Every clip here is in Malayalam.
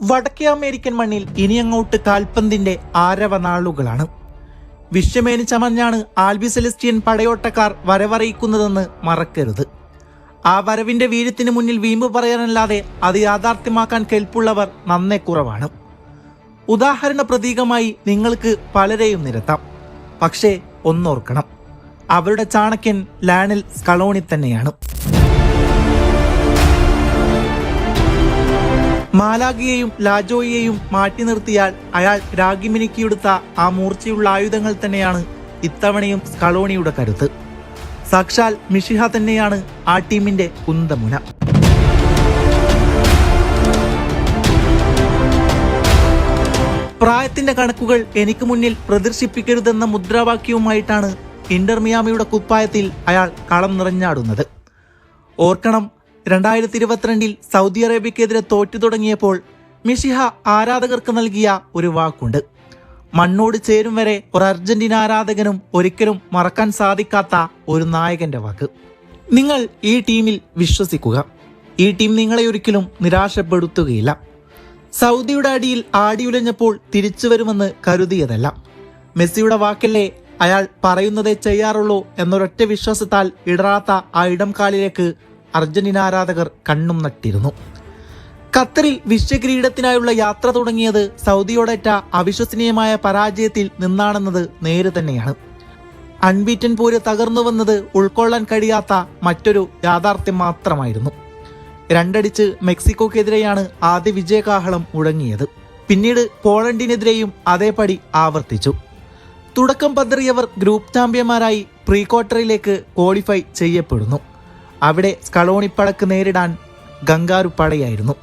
വടക്കേ അമേരിക്കൻ മണ്ണിൽ ഇനിയങ്ങോട്ട് കാൽപന്തിന്റെ ആരവ നാളുകളാണ്. വിശ്വമേനി ചമഞ്ഞാണ് ആൽബി സെലസ്റ്റിയൻ പടയോട്ടക്കാർ വരവറിയിക്കുന്നതെന്ന് മറക്കരുത്. ആ വരവിന്റെ വീര്യത്തിന് മുന്നിൽ വീമ്പ് പറയാനല്ലാതെ അത് യാഥാർത്ഥ്യമാക്കാൻ കെൽപ്പുള്ളവർ നന്നേ കുറവാണ്. ഉദാഹരണ പ്രതീകമായി നിങ്ങൾക്ക് പലരെയും നിരത്താം. പക്ഷേ ഒന്നോർക്കണം, അവരുടെ ചാണക്യൻ ലയണൽ സ്കലോണി തന്നെയാണ്. മാലാഗിയെയും ലാജോയെയും മാറ്റി നിർത്തിയാൽ അയാൾ രാഗിമിനിക്കിയെടുത്ത ആ മൂർച്ചയുള്ള ആയുധങ്ങൾ തന്നെയാണ് ഇത്തവണയും സ്കലോണിയുടെ കരുത്ത്. സാക്ഷാൽ മിഷിഹ തന്നെയാണ് ആ ടീമിന്റെ കുന്തമുന. പ്രായത്തിന്റെ കണക്കുകൾ എനിക്ക് മുന്നിൽ പ്രദർശിപ്പിക്കരുതെന്ന മുദ്രാവാക്യവുമായിട്ടാണ് ഇന്റർ മിയാമിയുടെ കുപ്പായത്തിൽ അയാൾ കളം നിറഞ്ഞാടുന്നത്. ഓർക്കണം, 2022 സൗദി അറേബ്യക്കെതിരെ തോറ്റു തുടങ്ങിയപ്പോൾ മിഷിഹ ആരാധകർക്ക് നൽകിയ ഒരു വാക്കുണ്ട്. മണ്ണോട് ചേരും വരെ ഒരു അർജന്റീന ആരാധകനും ഒരിക്കലും മറക്കാൻ സാധിക്കാത്ത ഒരു നായകന്റെ വാക്ക്. നിങ്ങൾ ഈ ടീമിൽ വിശ്വസിക്കുക. ഈ ടീം നിങ്ങളെ ഒരിക്കലും നിരാശപ്പെടുത്തുകയില്ല. സൗദിയുടെ അടിയിൽ ആടിയുലഞ്ഞപ്പോൾ തിരിച്ചു വരുമെന്ന് കരുതിയതല്ല. മെസ്സിയുടെ വാക്കല്ലേ അയാൾ പറയുന്നതേ ചെയ്യാറുള്ളൂ എന്നൊരൊറ്റ വിശ്വാസത്താൽ ഇടറാത്ത ആ ഇടം കാലിലേക്ക് അർജന്റീന ആരാധകർ കണ്ണും നട്ടിരുന്നു. ഖത്തറിൽ വിശ്വകിരീടത്തിനായുള്ള യാത്ര തുടങ്ങിയത് സൗദിയോടേറ്റ അവിശ്വസനീയമായ പരാജയത്തിൽ നിന്നാണെന്നത് നേര് തന്നെയാണ്. അൺബീറ്റൻ പോര് തകർന്നു വന്നത് ഉൾക്കൊള്ളാൻ കഴിയാത്ത മറ്റൊരു യാഥാർത്ഥ്യം മാത്രമായിരുന്നു. 2 അടിച്ച് മെക്സിക്കോക്കെതിരെയാണ് ആദ്യ വിജയകാഹളം മുഴങ്ങിയത്. പിന്നീട് പോളണ്ടിനെതിരെയും അതേപടി ആവർത്തിച്ചു. തുടക്കം പതറിയവർ ഗ്രൂപ്പ് ചാമ്പ്യന്മാരായി പ്രീ ക്വാർട്ടറിലേക്ക് ക്വാളിഫൈ ചെയ്യപ്പെടുന്നു. അവിടെ സ്കലോണിപ്പടക്ക് നേരിടാൻ ഗംഗാരു പടയായിരുന്നു.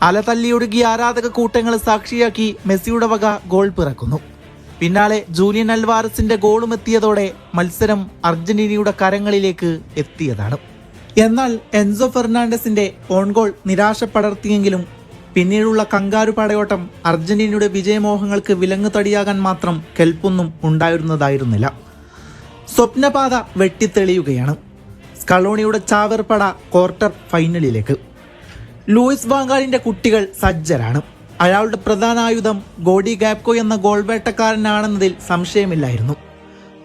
അലതല്ലിയൊടുകിയ ആരാധക കൂട്ടങ്ങളെ സാക്ഷിയാക്കി മെസ്സിയുടെ വക ഗോൾ പിറക്കുന്നു. പിന്നാലെ ജൂലിയൻ അൽവാരസിന്റെ ഗോളും എത്തിയതോടെ മത്സരം അർജന്റീനയുടെ കരങ്ങളിലേക്ക് എത്തിയതാണ്. എന്നാൽ എൻസോ ഫെർണാണ്ടസിന്റെ ഓൺ ഗോൾ നിരാശ പടർത്തിയെങ്കിലും പിന്നീടുള്ള കങ്കാരു പടയോട്ടം അർജന്റീനയുടെ വിജയമോഹങ്ങൾക്ക് വിലങ്ങ് തടിയാകാൻ മാത്രം കെൽപ്പൊന്നും ഉണ്ടായിരുന്നതായിരുന്നില്ല. സ്വപ്നപാത വെട്ടിത്തെളിയുകയാണ്. സ്കലോണിയുടെ ചാവേർപ്പട ക്വാർട്ടർ ഫൈനലിലേക്ക്. ലൂയിസ് വാങ്കാളിന്റെ കുട്ടികൾ സജ്ജരാണ്. അയാളുടെ പ്രധാന ആയുധം ഗോഡി ഗാപ്കോ എന്ന ഗോൾ വേട്ടക്കാരനാണെന്നതിൽ സംശയമില്ലായിരുന്നു.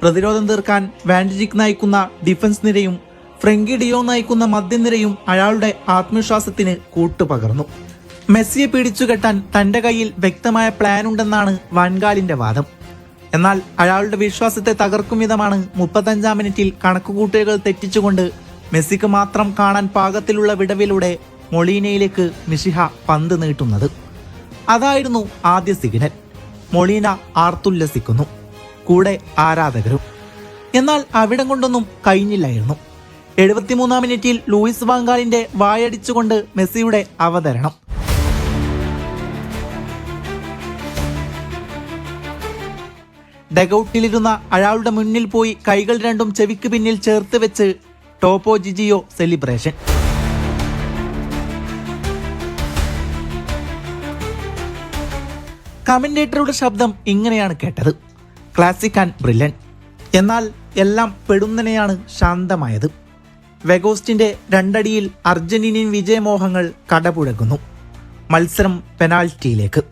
പ്രതിരോധം തീർക്കാൻ വാൻഡിജിക് നയിക്കുന്ന ഡിഫൻസ് നിരയും ഫ്രെങ്കി ഡിയോ നയിക്കുന്ന മധ്യനിരയും അയാളുടെ ആത്മവിശ്വാസത്തിന് കൂട്ടുപകർന്നു. മെസ്സിയെ പിടിച്ചുകെട്ടാൻ തന്റെ കയ്യിൽ വ്യക്തമായ പ്ലാൻ ഉണ്ടെന്നാണ് വാൻഗാളിന്റെ വാദം. എന്നാൽ അയാളുടെ വിശ്വാസത്തെ തകർക്കും വിധമാണ് 35-ാം മിനിറ്റിൽ കണക്കുകൂട്ടലുകൾ തെറ്റിച്ചുകൊണ്ട് മെസ്സിക്ക് മാത്രം കാണാൻ പാകത്തിലുള്ള വിടവിലൂടെ മൊളീനയിലേക്ക് മിഷിഹ പന്ത് നീട്ടുന്നത്. അതായിരുന്നു ആദ്യ സിഗ്നൽ. മൊളീന ആർത്തുല്ലസിക്കുന്നു, കൂടെ ആരാധകരും. എന്നാൽ അവിടം കൊണ്ടൊന്നും കഴിഞ്ഞില്ലായിരുന്നു. 73-ാം മിനിറ്റിൽ ലൂയിസ് വാങ്കാളിന്റെ വായടിച്ചുകൊണ്ട് മെസ്സിയുടെ അവതരണം. ഡഗൌട്ടിലിരുന്ന അയാളുടെ മുന്നിൽ പോയി കൈകൾ രണ്ടും ചെവിക്ക് പിന്നിൽ ചേർത്ത് വെച്ച് ടോപ്പോ ജിജിയോ സെലിബ്രേഷൻ. കമന്റേറ്ററുടെ ശബ്ദം ഇങ്ങനെയാണ് കേട്ടത്: ക്ലാസിക് ആൻഡ് ബ്രില്യന്റ്. എന്നാൽ എല്ലാം പെടുന്നനെയാണ് ശാന്തമായത്. വെഗോസ്റ്റിന്റെ 2 അടിയിൽ അർജന്റീനിയൻ വിജയമോഹങ്ങൾ കടപുഴകുന്നു. മത്സരം പെനാൽറ്റിയിലേക്ക്.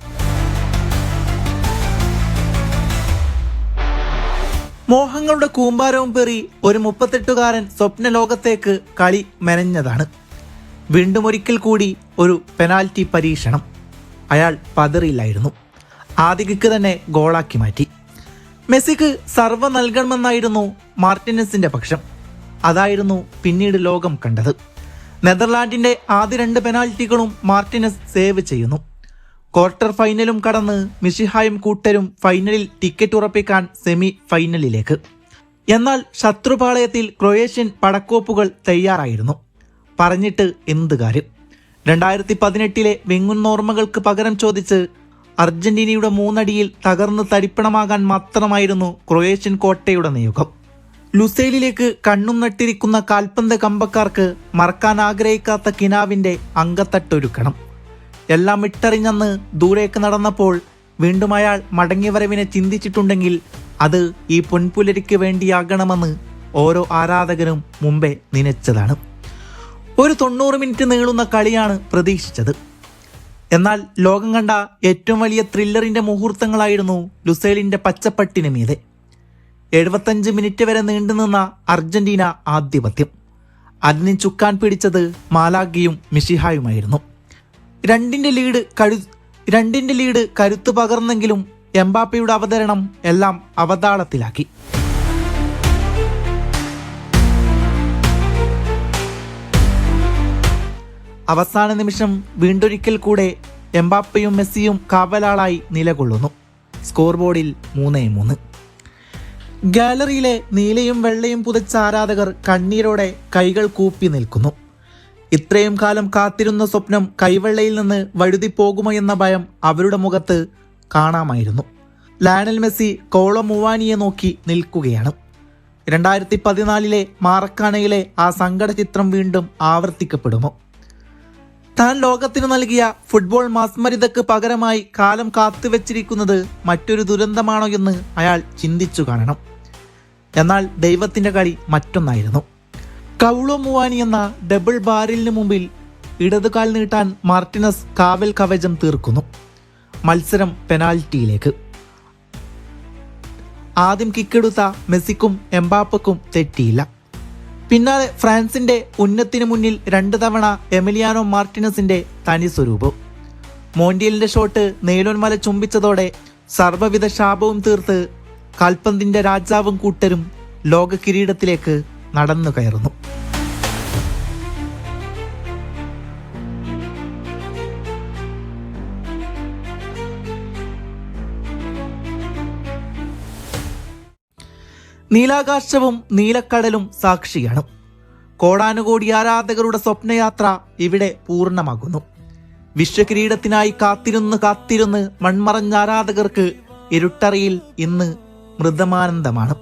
മോഹങ്ങളുടെ കൂമ്പാരവും പേറി ഒരു 38-കാരൻ സ്വപ്ന ലോകത്തേക്ക് കളി മെനഞ്ഞതാണ്. വീണ്ടും ഒരിക്കൽ കൂടി ഒരു പെനാൽറ്റി പരീക്ഷണം. അയാൾ പതറിയില്ലായിരുന്നു. ആദ്യ കിക്ക് തന്നെ ഗോളാക്കി മാറ്റി. മെസ്സിക്ക് സർവ്വ നൽകണമെന്നായിരുന്നു മാർട്ടിനസിന്റെ പക്ഷം. അതായിരുന്നു പിന്നീട് ലോകം കണ്ടത്. നെതർലാൻഡിന്റെ ആദ്യ 2 പെനാൽറ്റികളും മാർട്ടിനസ് സേവ് ചെയ്യുന്നു. ക്വാർട്ടർ ഫൈനലും കടന്ന് മിഷിഹായും കൂട്ടരും ഫൈനലിൽ ടിക്കറ്റ് ഉറപ്പിക്കാൻ സെമി ഫൈനലിലേക്ക്. എന്നാൽ ശത്രുപാളയത്തിൽ ക്രൊയേഷ്യൻ പടക്കോപ്പുകൾ തയ്യാറായിരുന്നു. പറഞ്ഞിട്ട് എന്ത് കാര്യം? 2018 വെങ്ങുന്നോർമ്മകൾക്ക് പകരം ചോദിച്ച് അർജന്റീനയുടെ 3 അടിയിൽ തകർന്ന് തരിപ്പണമാകാൻ മാത്രമായിരുന്നു ക്രൊയേഷ്യൻ കോട്ടയുടെ നിയോഗം. ലുസേലിലേക്ക് കണ്ണും നട്ടിരിക്കുന്ന കാൽപന്ത് കമ്പക്കാർക്ക് മറക്കാൻ ആഗ്രഹിക്കാത്ത കിനാവിന്റെ അങ്കത്തട്ടൊരുക്കണം. എല്ലാം ഇട്ടറിഞ്ഞന്ന് ദൂരേക്ക് നടന്നപ്പോൾ വീണ്ടും അയാൾ മടങ്ങിവരവിനെ ചിന്തിച്ചിട്ടുണ്ടെങ്കിൽ അത് ഈ പൊൻപുലരിക്ക് വേണ്ടിയാകണമെന്ന് ഓരോ ആരാധകരും മുമ്പേ നനച്ചതാണ്. ഒരു 90 മിനിറ്റ് നീളുന്ന കളിയാണ് പ്രതീക്ഷിച്ചത്. എന്നാൽ ലോകം കണ്ട ഏറ്റവും വലിയ ത്രില്ലറിന്റെ മുഹൂർത്തങ്ങളായിരുന്നു ലുസൈലിന്റെ പച്ചപ്പട്ടിന് മീതെ. 75 മിനിറ്റ് വരെ നീണ്ടുനിന്ന അർജന്റീന ആധിപത്യം. അതിന് ചുക്കാൻ പിടിച്ചത് മാലാഗയും മിഷിഹായുമായിരുന്നു. രണ്ടിന്റെ ലീഡ് കരുത്തു പകർന്നെങ്കിലും എംബാപ്പയുടെ അവതരണം എല്ലാം അവതാളത്തിലാക്കി. അവസാന നിമിഷം വീണ്ടൊരിക്കൽ കൂടെ എംബാപ്പയും മെസ്സിയും കാവലാളായി നിലകൊള്ളുന്നു. സ്കോർ ബോർഡിൽ 3-3. ഗാലറിയിലെ നീലയും വെള്ളയും പുതച്ച ആരാധകർ കണ്ണീരോടെ കൈകൾ കൂപ്പി നിൽക്കുന്നു. ഇത്രയും കാലം കാത്തിരുന്ന സ്വപ്നം കൈവെള്ളയിൽ നിന്ന് വഴുതിപ്പോകുമോ എന്ന ഭയം അവരുടെ മുഖത്ത് കാണാമായിരുന്നു. ലയണൽ മെസ്സി കോളോ മുവാനിയെ നോക്കി നിൽക്കുകയാണ്. 2014 മാറക്കാനയിലെ ആ സങ്കട ചിത്രം വീണ്ടും ആവർത്തിക്കപ്പെടുമോ? താൻ ലോകത്തിന് നൽകിയ ഫുട്ബോൾ മാസ്മരിതയ്ക്ക് പകരമായി കാലം കാത്തുവെച്ചിരിക്കുന്നത് മറ്റൊരു ദുരന്തമാണോ എന്ന് അയാൾ ചിന്തിച്ചു കാണണം. എന്നാൽ ദൈവത്തിന്റെ കളി മറ്റൊന്നായിരുന്നു. കൗളോ മുവാനി എന്ന ഡബിൾ ബാരലിന് മുമ്പിൽ ഇടതുകാൽ നീട്ടാൻ മാർട്ടിനസ് കാവൽ കവചം തീർക്കുന്നു. മത്സരം പെനാൽറ്റിയിലേക്ക്. ആദ്യം കിക്കെടുത്ത മെസ്സിക്കും എംബാപ്പക്കും തെറ്റിയില്ല. പിന്നാലെ ഫ്രാൻസിന്റെ ഉന്നത്തിനു മുന്നിൽ 2 തവണ എമിലിയാനോ മാർട്ടിനസിന്റെ തനി സ്വരൂപം. മോണ്ടിയലിന്റെ ഷോട്ട് നെയ്ലോൻമല ചുംബിച്ചതോടെ സർവ്വവിധ ശാപവും തീർത്ത് കാൽപന്തിന്റെ രാജാവും കൂട്ടരും ലോക കിരീടത്തിലേക്ക് നടന്നു കയറുന്നു. നീലാകാശവും നീലക്കടലും സാക്ഷിയാണ്. കോടാനുകോടി ആരാധകരുടെ സ്വപ്നയാത്ര ഇവിടെ പൂർണ്ണമാകുന്നു. വിശ്വകിരീടത്തിനായി കാത്തിരുന്ന് മൺമറഞ്ഞ ആരാധകർക്ക് ഇരുട്ടറിയിൽ ഇന്ന് മൃദമാനന്ദമാണ്,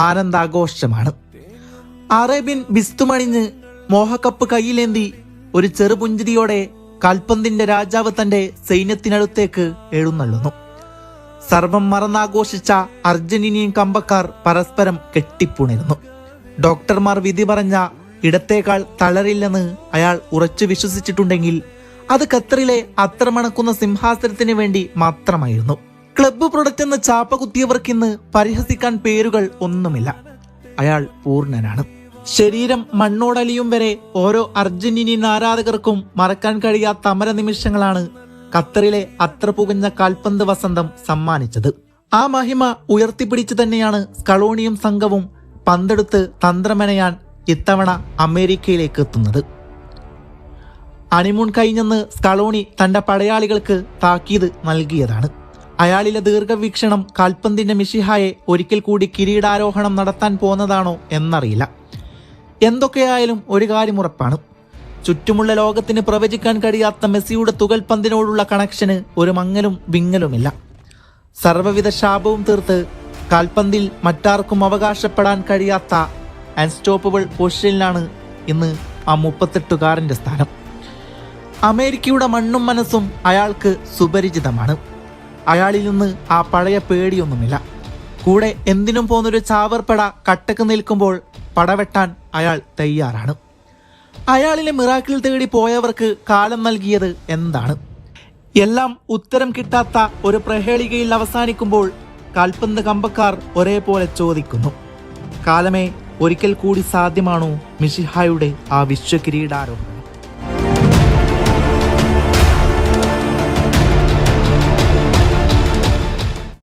ആനന്ദാഘോഷമാണ്. അറേബ്യൻ ബിസ്തുമണിഞ്ഞ് മോഹക്കപ്പ് കയ്യിലേന്തി ഒരു ചെറുപുഞ്ചിരിയോടെ കാൽപന്തിന്റെ രാജാവ് തന്റെ സൈന്യത്തിനടുത്തേക്ക് എഴുന്നള്ളുന്നു. സർവം മറന്നാഘോഷിച്ച അർജന്റീനിയൻ കമ്പക്കാർ പരസ്പരം കെട്ടിപ്പുണരുന്നു. ഡോക്ടർമാർ വിധി പറഞ്ഞ ഇടത്തേക്കാൾ തളരില്ലെന്ന് അയാൾ ഉറച്ചു വിശ്വസിച്ചിട്ടുണ്ടെങ്കിൽ അത് ഖത്തറിലെ അത്ര മണക്കുന്ന സിംഹാസനത്തിന് വേണ്ടി മാത്രമായിരുന്നു. ക്ലബ്ബ് പ്രൊഡക്റ്റ് എന്ന ചാപ്പ കുത്തിയവർക്കിന്ന് പരിഹസിക്കാൻ പേരുകൾ ഒന്നുമില്ല. അയാൾ പൂർണ്ണനാണ്. ശരീരം മണ്ണോടലിയും വരെ ഓരോ അർജന്റീനിയൻ ആരാധകർക്കും മറക്കാൻ കഴിയാത്ത അമര നിമിഷങ്ങളാണ് ഖത്തറിലെ അത്ര പുകഞ്ഞ കാൽപന്ത് വസന്തം സമ്മാനിച്ചത്. ആ മഹിമ ഉയർത്തിപ്പിടിച്ചു തന്നെയാണ് സ്കലോണിയും സംഘവും പന്തെടുത്ത് തന്ത്രമെനയാൻ ഇത്തവണ അമേരിക്കയിലേക്ക് എത്തുന്നത്. ഹണിമൂൺ കഴിഞ്ഞെന്ന് സ്കലോണി തന്റെ പടയാളികൾക്ക് താക്കീത് നൽകിയതാണ്. അയാളിലെ ദീർഘവീക്ഷണം കാൽപന്തിന്റെ മിഷിഹായെ ഒരിക്കൽ കൂടി കിരീടാരോഹണം നടത്താൻ പോന്നതാണോ എന്നറിയില്ല. എന്തൊക്കെയായാലും ഒരു കാര്യം ഉറപ്പാണ്, ചുറ്റുമുള്ള ലോകത്തിന് പ്രവചിക്കാൻ കഴിയാത്ത മെസ്സിയുടെ തുകൽപന്തിനോടുള്ള കണക്ഷന് ഒരു മങ്ങലും വിങ്ങലുമില്ല. സർവ്വവിധ ശാപവും തീർത്ത് കാൽപന്തിൽ മറ്റാർക്കും അവകാശപ്പെടാൻ കഴിയാത്ത അൺസ്റ്റോപ്പബിൾ പൊസിഷനിലാണ് ഇന്ന് ആ 38-കാരന്റെ സ്ഥാനം. അമേരിക്കയുടെ മണ്ണും മനസ്സും അയാൾക്ക് സുപരിചിതമാണ്. അയാളിൽ നിന്ന് ആ പഴയ പേടിയൊന്നുമില്ല. കൂടെ എന്തിനും പോന്നൊരു ചാവർപ്പട കട്ടക്ക് നിൽക്കുമ്പോൾ പടവെട്ടാൻ അയാൾ തയ്യാറാണ്. അയാളിലെ മിറാക്കിൾ തേടി പോയവർക്ക് കാലം നൽകിയത് എന്താണ്? എല്ലാം ഉത്തരം കിട്ടാത്ത ഒരു പ്രഹേളികയിൽ അവസാനിക്കുമ്പോൾ കാൽപന്ത് കമ്പക്കാർ ഒരേപോലെ ചോദിക്കുന്നു, കാലമേ ഒരിക്കൽ കൂടി സാധ്യമാണോ മിഷിഹായുടെ ആ വിശ്വകിരീടാരോഹണം?